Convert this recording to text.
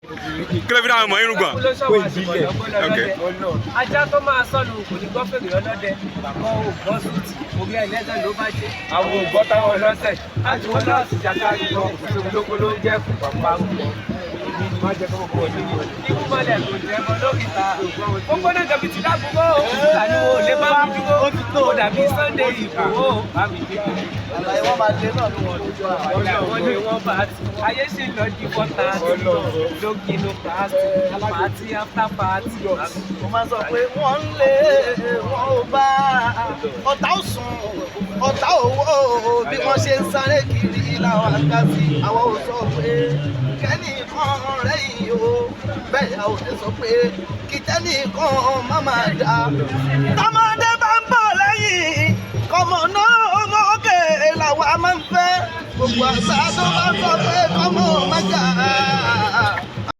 kílẹ̀ fi dáhùn mọ́ irun gan. Ajá tó máa sọnù kò ní gbọ́ fèrè ọlọ́dẹ bàbá ò gbọ́ sùtì orí ẹlẹ́dẹ̀ ló bá ṣe àwọn ò gbọ́ táwọn ọlọ́sẹ̀ láti wọn náà sì jàkà ìlú olóko ló ń jẹ́ kó bàbá ń bọ̀. Ikú mọ́lẹ̀ kò jẹ́ mọ́ lóríta. Ó gbọ́dọ̀ gẹ̀mí ti dábòbò. Ìlànà wo lè bá mi dúró? Ó dàbí Sunday Ìgbòho. Bámi dìbò. Àlàyé wọn máa lé náà ní wọn lójú àwọn. Wọ́n lé wọn bá ti. Ayé sì lọ di bọ́tà. Lóginú pàtì after party. Mo máa sọ pé wọ́n ń lé wọn ò bá ọ̀tá ò sùn ọ̀tá òwò bí wọ́n ṣe ń sáré kiri làwọn àgbà sí àwọn ò sọ pé kẹ́nìkan rẹ̀yìn o bẹ́ẹ̀ a ò lè sọ pé kí tẹ́nìkan má máa dá. Tọ́mọdé bá ń bọ̀ lẹ́yìn kọ́mọ náà ọmọ òkè làwa máa ń fẹ́ gbogbo àgbà tó bá sọ pé kọ́mọ má jà